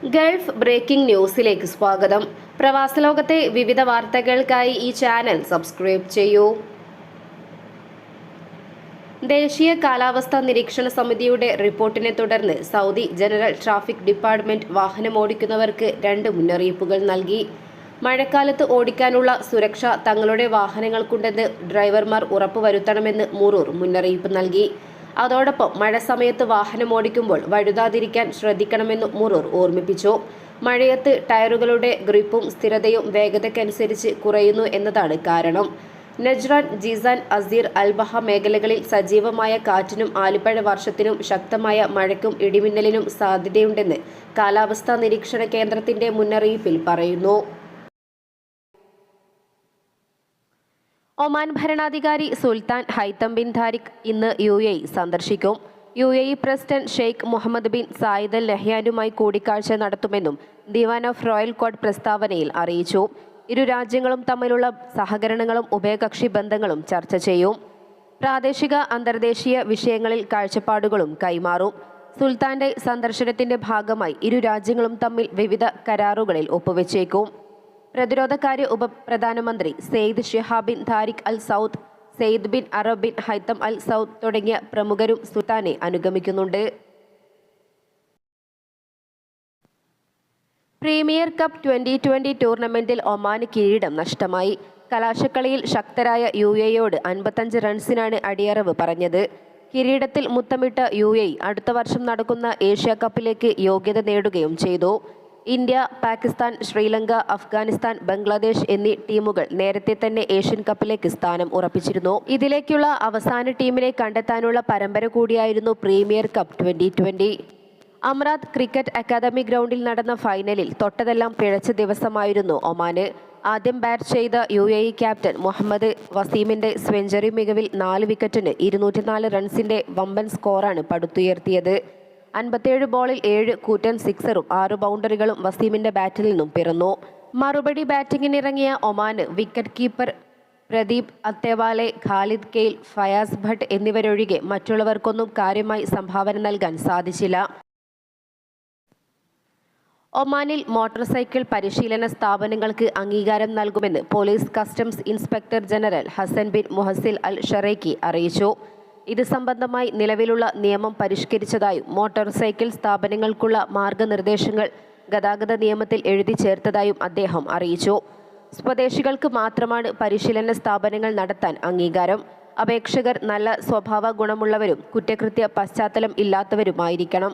Gulf breaking ന്യൂസിലേക്ക് സ്വാഗതം. പ്രവാസലോകത്തെ വിവിധ വാർത്തകൾക്കായി ഈ ചാനൽ സബ്സ്ക്രൈബ് ചെയ്യൂ. ദേശീയ കാലാവസ്ഥാ നിരീക്ഷണ സമിതിയുടെ റിപ്പോർട്ടിനെ തുടർന്ന് സൗദി ജനറൽ ട്രാഫിക് ഡിപ്പാർട്ട്മെന്റ് വാഹനമോടിക്കുന്നവർക്ക് 2 മുന്നറിയിപ്പുകൾ നൽകി. മഴക്കാലത്ത് ഓടിക്കാനുള്ള സുരക്ഷ തങ്ങളുടെ വാഹനങ്ങൾക്കുണ്ടെന്ന് ഡ്രൈവർമാർ ഉറപ്പുവരുത്തണമെന്ന് മുറൂർ മുന്നറിയിപ്പ് നൽകി. അതോടൊപ്പം മഴ സമയത്ത് വാഹനമോടിക്കുമ്പോൾ വഴുതാതിരിക്കാൻ ശ്രദ്ധിക്കണമെന്നും മുറൂർ ഓർമ്മിപ്പിച്ചു. മഴയത്ത് ടയറുകളുടെ ഗ്രിപ്പും സ്ഥിരതയും വേഗതയ്ക്കനുസരിച്ച് കുറയുന്നു എന്നതാണ് കാരണം. നജ്റാൻ, ജീസാൻ, അസീർ, അൽബഹ മേഖലകളിൽ സജീവമായ കാറ്റിനും ആലിപ്പഴ വർഷത്തിനും ശക്തമായ മഴയ്ക്കും ഇടിമിന്നലിനും സാധ്യതയുണ്ടെന്ന് കാലാവസ്ഥാ നിരീക്ഷണ കേന്ദ്രത്തിന്റെ മുന്നറിയിപ്പിൽ പറയുന്നു. ഒമാൻ ഭരണാധികാരി സുൽത്താൻ ഹൈത്തം ബിൻ താരിഖ് ഇന്ന് UAE സന്ദർശിക്കും. UAE president Sheikh Mohammed bin Zayed Al നഹ്യാനുമായി കൂടിക്കാഴ്ച നടത്തുമെന്നും ദിവാൻ ഓഫ് റോയൽ കോർട്ട് പ്രസ്താവനയിൽ അറിയിച്ചു. ഇരു രാജ്യങ്ങളും തമ്മിലുള്ള സഹകരണങ്ങളും ഉഭയകക്ഷി ബന്ധങ്ങളും ചർച്ച ചെയ്യും. പ്രാദേശിക അന്തർദേശീയ വിഷയങ്ങളിൽ കാഴ്ചപ്പാടുകളും കൈമാറും. സുൽത്താന്റെ സന്ദർശനത്തിന്റെ ഭാഗമായി ഇരു രാജ്യങ്ങളും തമ്മിൽ വിവിധ കരാറുകളിൽ ഒപ്പുവെച്ചേക്കും. പ്രതിരോധകാര്യ ഉപപ്രധാനമന്ത്രി Sayyid Shihab bin Tariq Al Saud, Sayyid bin Arab bin Haitham Al Saud തുടങ്ങിയ പ്രമുഖരും സുൽത്താനെ അനുഗമിക്കുന്നുണ്ട്. പ്രീമിയർ കപ്പ് 2020 ടൂർണമെന്റിൽ ഒമാന് കിരീടം നഷ്ടമായി. കലാശക്കളിയിൽ ശക്തരായ UAEയോട് 55 റൺസിനാണ് അടിയറവ് പറഞ്ഞത്. കിരീടത്തിൽ മുത്തമിട്ട UAE അടുത്ത വർഷം നടക്കുന്ന ഏഷ്യ കപ്പിലേക്ക് യോഗ്യത നേടുകയും ചെയ്തു. ഇന്ത്യ, പാകിസ്ഥാൻ, ശ്രീലങ്ക, അഫ്ഗാനിസ്ഥാൻ, ബംഗ്ലാദേശ് എന്നീ ടീമുകൾ നേരത്തെ തന്നെ ഏഷ്യൻ കപ്പിലേക്ക് സ്ഥാനം ഉറപ്പിച്ചിരുന്നു. ഇതിലേക്കുള്ള അവസാന ടീമിനെ കണ്ടെത്താനുള്ള പരമ്പര കൂടിയായിരുന്നു പ്രീമിയർ കപ്പ് 2020. അമ്രാത്ത് ക്രിക്കറ്റ് അക്കാദമി ഗ്രൗണ്ടിൽ നടന്ന ഫൈനലിൽ തൊട്ടതെല്ലാം പിഴച്ച ദിവസമായിരുന്നു ഒമാന്. ആദ്യം ബാറ്റ് ചെയ്ത UAE ക്യാപ്റ്റൻ മുഹമ്മദ് വസീമിന്റെ സെഞ്ചുറി മികവിൽ 4 വിക്കറ്റിന് 204 റൺസിന്റെ വമ്പൻ സ്കോറാണ് പടുത്തുയർത്തിയത്. 57 ബോളിൽ 7 കൂറ്റൻ സിക്സറും 6 ബൗണ്ടറികളും വസീമിന്റെ ബാറ്റിൽ നിന്നും പിറന്നു. മറുപടി ബാറ്റിംഗിനിറങ്ങിയ ഒമാന് വിക്കറ്റ് കീപ്പർ പ്രദീപ് അത്തേവാലെ, ഖാലിദ് കെയിൽ, ഫയാസ് ഭട്ട് എന്നിവരൊഴികെ മറ്റുള്ളവർക്കൊന്നും കാര്യമായി സംഭാവന നൽകാൻ സാധിച്ചില്ല. ഒമാനിൽ മോട്ടോർ സൈക്കിൾ പരിശീലന സ്ഥാപനങ്ങൾക്ക് അംഗീകാരം നൽകുമെന്ന് police customs inspector general Hassan bin Muhsin Al Shuraiqi അറിയിച്ചു. ഇത് സംബന്ധമായി നിലവിലുള്ള നിയമം പരിഷ്കരിച്ചതായും മോട്ടോർ സൈക്കിൾ സ്ഥാപനങ്ങൾക്കുള്ള മാർഗനിർദ്ദേശങ്ങൾ ഗതാഗത നിയമത്തിൽ എഴുതി ചേർത്തതായും അദ്ദേഹം അറിയിച്ചു. സ്വദേശികൾക്ക് മാത്രമാണ് പരിശീലന സ്ഥാപനങ്ങൾ നടത്താൻ അംഗീകാരം. അപേക്ഷകർ നല്ല സ്വഭാവ ഗുണമുള്ളവരും കുറ്റകൃത്യ പശ്ചാത്തലം ഇല്ലാത്തവരുമായിരിക്കണം.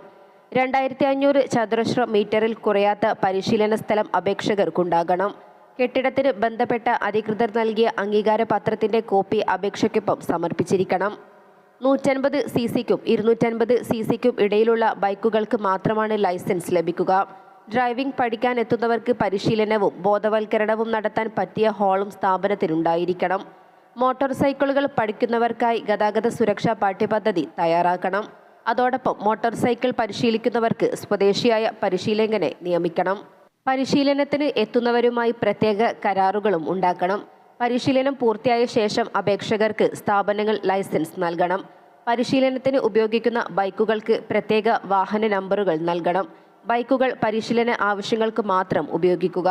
2500 ചതുരശ്ര മീറ്ററിൽ കുറയാത്ത പരിശീലന സ്ഥലം അപേക്ഷകർക്കുണ്ടാകണം. കെട്ടിടത്തിന് ബന്ധപ്പെട്ട അധികൃതർ നൽകിയ അംഗീകാര പത്രത്തിന്റെ കോപ്പി അപേക്ഷയ്ക്കൊപ്പം സമർപ്പിച്ചിരിക്കണം. 150 cc-ക്കും 250 cc-ക്കും ഇടയിലുള്ള ബൈക്കുകൾക്ക് മാത്രമാണ് ലൈസൻസ് ലഭിക്കുക. ഡ്രൈവിംഗ് പഠിക്കാൻ എത്തുന്നവർക്ക് പരിശീലനവും ബോധവൽക്കരണവും നടത്താൻ പറ്റിയ ഹാളും സ്ഥാപനത്തിനുണ്ടായിരിക്കണം. മോട്ടോർ സൈക്കിളുകൾ പഠിക്കുന്നവർക്കായി ഗതാഗത സുരക്ഷാ പാഠ്യപദ്ധതി തയ്യാറാക്കണം. അതോടൊപ്പം മോട്ടോർ സൈക്കിൾ പരിശീലിക്കുന്നവർക്ക് സ്വദേശിയായ പരിശീലകനെ നിയമിക്കണം. പരിശീലനത്തിന് എത്തുന്നവരുമായി പ്രത്യേക കരാറുകളും ഉണ്ടാക്കണം. പരിശീലനം പൂർത്തിയായ ശേഷം അപേക്ഷകർക്ക് സ്ഥാപനങ്ങൾ ലൈസൻസ് നൽകണം. പരിശീലനത്തിന് ഉപയോഗിക്കുന്ന ബൈക്കുകൾക്ക് പ്രത്യേക വാഹന നമ്പറുകൾ നൽകണം. ബൈക്കുകൾ പരിശീലന ആവശ്യങ്ങൾക്ക് മാത്രം ഉപയോഗിക്കുക.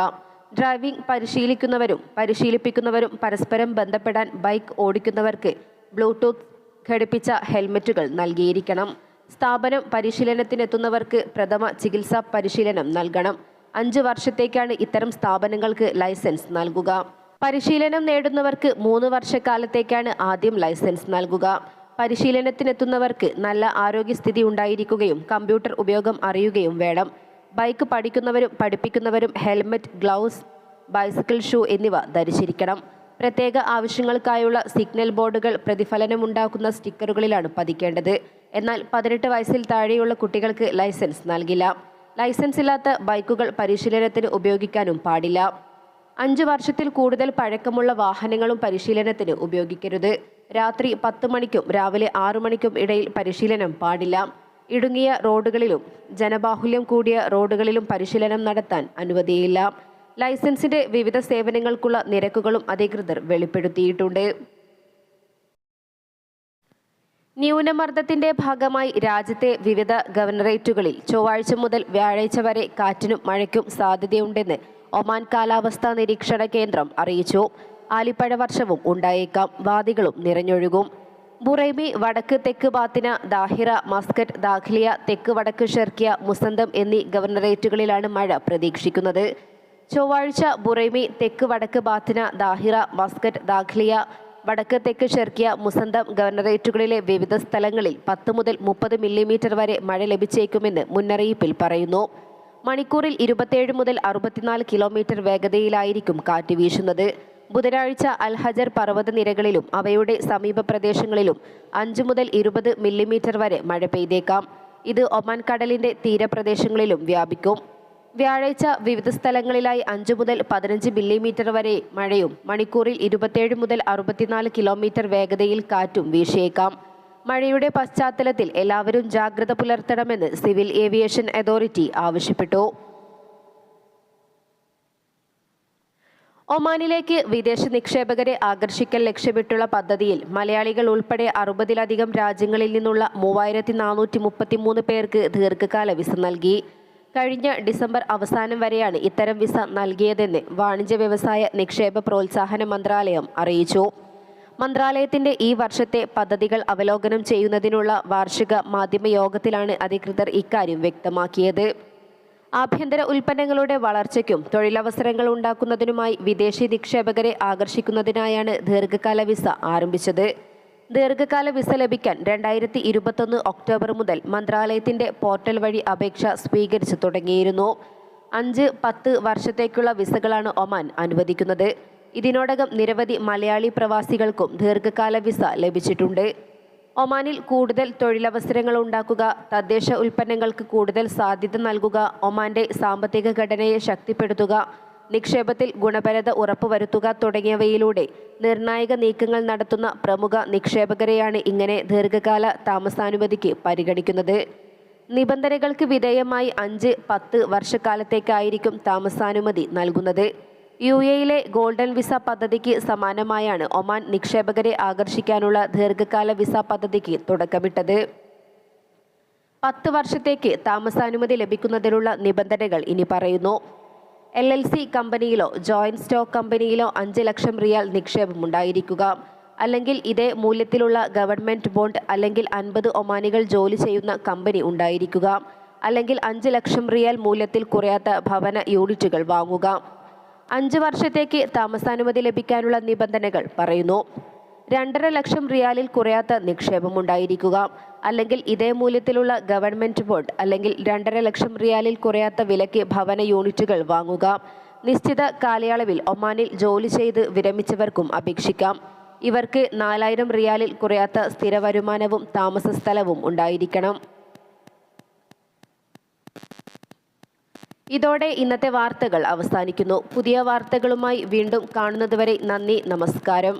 ഡ്രൈവിംഗ് പരിശീലിക്കുന്നവരും പരിശീലിപ്പിക്കുന്നവരും പരസ്പരം ബന്ധപ്പെടാൻ ബൈക്ക് ഓടിക്കുന്നവർക്ക് ബ്ലൂടൂത്ത് ഘടിപ്പിച്ച ഹെൽമറ്റുകൾ നൽകിയിരിക്കണം. സ്ഥാപനം പരിശീലനത്തിനെത്തുന്നവർക്ക് പ്രഥമ ചികിത്സാ പരിശീലനം നൽകണം. 5 വർഷത്തേക്കാണ് ഇത്തരം സ്ഥാപനങ്ങൾക്ക് ലൈസൻസ് നൽകുക. പരിശീലനം നേടുന്നവർക്ക് 3 വർഷക്കാലത്തേക്കാണ് ആദ്യം ലൈസൻസ് നൽകുക. പരിശീലനത്തിനെത്തുന്നവർക്ക് നല്ല ആരോഗ്യസ്ഥിതി ഉണ്ടായിരിക്കുകയും കമ്പ്യൂട്ടർ ഉപയോഗം അറിയുകയും വേണം. ബൈക്ക് പഠിക്കുന്നവരും പഠിപ്പിക്കുന്നവരും ഹെൽമറ്റ്, ഗ്ലൗസ്, ബൈസിക്കിൾ ഷൂ എന്നിവ ധരിച്ചിരിക്കണം. പ്രത്യേക ആവശ്യങ്ങൾക്കായുള്ള സിഗ്നൽ ബോർഡുകൾ പ്രതിഫലനമുണ്ടാക്കുന്ന സ്റ്റിക്കറുകളിലാണ് പതിക്കേണ്ടത്. എന്നാൽ 18 വയസ്സിൽ താഴെയുള്ള കുട്ടികൾക്ക് ലൈസൻസ് നൽകില്ല. ലൈസൻസ് ഇല്ലാത്ത ബൈക്കുകൾ പരിശീലനത്തിന് ഉപയോഗിക്കാനും പാടില്ല. 5 വർഷത്തിൽ കൂടുതൽ പഴക്കമുള്ള വാഹനങ്ങളും പരിശീലനത്തിന് ഉപയോഗിക്കരുത്. രാത്രി 10 മണിക്കും രാവിലെ 6 മണിക്കും ഇടയിൽ പരിശീലനം പാടില്ല. ഇടുങ്ങിയ റോഡുകളിലും ജനബാഹുല്യം കൂടിയ റോഡുകളിലും പരിശീലനം നടത്താൻ അനുമതിയില്ല. ലൈസൻസിന്റെ വിവിധ സേവനങ്ങൾക്കുള്ള നിരക്കുകളും അധികൃതർ വെളിപ്പെടുത്തിയിട്ടുണ്ട്. ന്യൂനമർദ്ദത്തിന്റെ ഭാഗമായി രാജ്യത്തെ വിവിധ ഗവർണറേറ്റുകളിൽ ചൊവ്വാഴ്ച മുതൽ വ്യാഴാഴ്ച വരെ കാറ്റിനും മഴയ്ക്കും സാധ്യതയുണ്ടെന്ന് ഒമാൻ കാലാവസ്ഥാ നിരീക്ഷണ കേന്ദ്രം അറിയിച്ചു. ആലിപ്പഴ വർഷവും ഉണ്ടായേക്കാം. വാദികളും നിറഞ്ഞൊഴുകും. ബുറൈമി, വടക്ക് തെക്ക് ബാത്തിന, ദാഹിറ, മസ്കറ്റ്, ദാഖ്ലിയ, തെക്ക് വടക്ക് ഷെർക്കിയ, മുസന്തം എന്നീ ഗവർണറേറ്റുകളിലാണ് മഴ പ്രതീക്ഷിക്കുന്നത്. ചൊവ്വാഴ്ച ബുറൈമി, തെക്ക് വടക്ക് ബാത്തിന, ദാഹിറ, മസ്കറ്റ്, ദാഖ്ലിയ, വടക്ക് തെക്ക് ഷെർക്കിയ, മുസന്തം ഗവർണറേറ്റുകളിലെ വിവിധ സ്ഥലങ്ങളിൽ 10 മുതൽ 30 മില്ലിമീറ്റർ വരെ മഴ ലഭിച്ചേക്കുമെന്ന് മുന്നറിയിപ്പിൽ പറയുന്നു. മണിക്കൂറിൽ 27 മുതൽ 64 കിലോമീറ്റർ വേഗതയിലായിരിക്കും കാറ്റ് വീശുന്നത്. ബുധനാഴ്ച അൽഹജർ പർവ്വതനിരകളിലും അവയുടെ സമീപ പ്രദേശങ്ങളിലും 5 മുതൽ 20 മില്ലിമീറ്റർ വരെ മഴ പെയ്തേക്കാം. ഇത് ഒമാൻ കടലിന്റെ തീരപ്രദേശങ്ങളിലും വ്യാപിക്കും. വ്യാഴാഴ്ച വിവിധ സ്ഥലങ്ങളിലായി 5 മുതൽ 15 മില്ലിമീറ്റർ വരെ മഴയും മണിക്കൂറിൽ 27 മുതൽ 64 കിലോമീറ്റർ വേഗതയിൽ കാറ്റും വീശിയേക്കാം. മഴയുടെ പശ്ചാത്തലത്തിൽ എല്ലാവരും ജാഗ്രത പുലർത്തണമെന്ന് സിവിൽ ഏവിയേഷൻ അതോറിറ്റി ആവശ്യപ്പെട്ടു. ഒമാനിലേക്ക് വിദേശ നിക്ഷേപകരെ ആകർഷിക്കൽ ലക്ഷ്യമിട്ടുള്ള പദ്ധതിയിൽ മലയാളികൾ ഉൾപ്പെടെ 60-ലധികം രാജ്യങ്ങളിൽ നിന്നുള്ള 3433 പേർക്ക് ദീർഘകാല വിസ നൽകി. കഴിഞ്ഞ ഡിസംബർ അവസാനം വരെയാണ് ഇത്തരം വിസ നൽകിയതെന്ന് വാണിജ്യ വ്യവസായ നിക്ഷേപ പ്രോത്സാഹന മന്ത്രാലയം അറിയിച്ചു. മന്ത്രാലയത്തിന്റെ ഈ വർഷത്തെ പദ്ധതികൾ അവലോകനം ചെയ്യുന്നതിനുള്ള വാർഷിക മാധ്യമ യോഗത്തിലാണ് അധികൃതർ ഇക്കാര്യം വ്യക്തമാക്കിയത്. ആഭ്യന്തര ഉൽപ്പന്നങ്ങളുടെ വളർച്ചയ്ക്കും തൊഴിലവസരങ്ങൾ ഉണ്ടാക്കുന്നതിനുമായി വിദേശി നിക്ഷേപകരെ ആകർഷിക്കുന്നതിനായാണ് ദീർഘകാല വിസ ആരംഭിച്ചത്. ദീർഘകാല വിസ ലഭിക്കാൻ 2021 ഒക്ടോബർ മുതൽ മന്ത്രാലയത്തിന്റെ പോർട്ടൽ വഴി അപേക്ഷ സ്വീകരിച്ചു തുടങ്ങിയിരുന്നു. 5-10 വർഷത്തേക്കുള്ള വിസകളാണ് ഒമാൻ അനുവദിക്കുന്നത്. ഇതിനോടകം നിരവധി മലയാളി പ്രവാസികൾക്കും ദീർഘകാല വിസ ലഭിച്ചിട്ടുണ്ട്. ഒമാനിൽ കൂടുതൽ തൊഴിലവസരങ്ങൾ ഉണ്ടാക്കുക, തദ്ദേശ ഉൽപ്പന്നങ്ങൾക്ക് കൂടുതൽ സാധ്യത നൽകുക, ഒമാന്റെ സാമ്പത്തിക ഘടനയെ ശക്തിപ്പെടുത്തുക, നിക്ഷേപത്തിൽ ഗുണപരത ഉറപ്പുവരുത്തുക തുടങ്ങിയവയിലൂടെ നിർണായക നീക്കങ്ങൾ നടത്തുന്ന പ്രമുഖ നിക്ഷേപകരെയാണ് ഇങ്ങനെ ദീർഘകാല താമസാനുമതിക്ക് പരിഗണിക്കുന്നത്. നിബന്ധനകൾക്ക് വിധേയമായി 5-10 വർഷക്കാലത്തേക്കായിരിക്കും താമസാനുമതി നൽകുന്നത്. UAE-യിലെ ഗോൾഡൻ വിസ പദ്ധതിക്ക് സമാനമായാണ് ഒമാൻ നിക്ഷേപകരെ ആകർഷിക്കാനുള്ള ദീർഘകാല വിസ പദ്ധതിക്ക് തുടക്കമിട്ടത്. 10 വർഷത്തേക്ക് താമസാനുമതി ലഭിക്കുന്നതിനുള്ള നിബന്ധനകൾ ഇനി പറയുന്നു. LLC കമ്പനിയിലോ ജോയിന്റ് സ്റ്റോക്ക് കമ്പനിയിലോ 5 ലക്ഷം റിയാൽ നിക്ഷേപമുണ്ടായിരിക്കുക, അല്ലെങ്കിൽ ഇതേ മൂല്യത്തിലുള്ള ഗവൺമെന്റ് ബോണ്ട്, അല്ലെങ്കിൽ 50 ഒമാനികൾ ജോലി ചെയ്യുന്ന കമ്പനി ഉണ്ടായിരിക്കുക, അല്ലെങ്കിൽ 5 ലക്ഷം റിയാൽ മൂല്യത്തിൽ കുറയാത്ത ഭവന യൂണിറ്റുകൾ വാങ്ങുക. 5 വർഷത്തേക്ക് താമസാനുമതി ലഭിക്കാനുള്ള നിബന്ധനകൾ പറയുന്നു. 2.5 ലക്ഷം റിയാലിൽ കുറയാത്ത നിക്ഷേപമുണ്ടായിരിക്കുക, അല്ലെങ്കിൽ ഇതേ മൂല്യത്തിലുള്ള ഗവൺമെന്റ് ബോണ്ട്, അല്ലെങ്കിൽ 2.5 ലക്ഷം റിയാലിൽ കുറയാത്ത വിലയ്ക്ക് ഭവന യൂണിറ്റുകൾ വാങ്ങുക. നിശ്ചിത കാലയളവിൽ ഒമാനിൽ ജോലി ചെയ്ത് വിരമിച്ചവർക്കും അപേക്ഷിക്കാം. ഇവർക്ക് 4000 റിയാലിൽ കുറയാത്ത സ്ഥിര വരുമാനവും താമസ സ്ഥലവും ഉണ്ടായിരിക്കണം. ഇതോടെ ഇന്നത്തെ വാർത്തകൾ അവസാനിക്കുന്നു. പുതിയ വാർത്തകളുമായി വീണ്ടും കാണുന്നതുവരെ നന്ദി, നമസ്കാരം.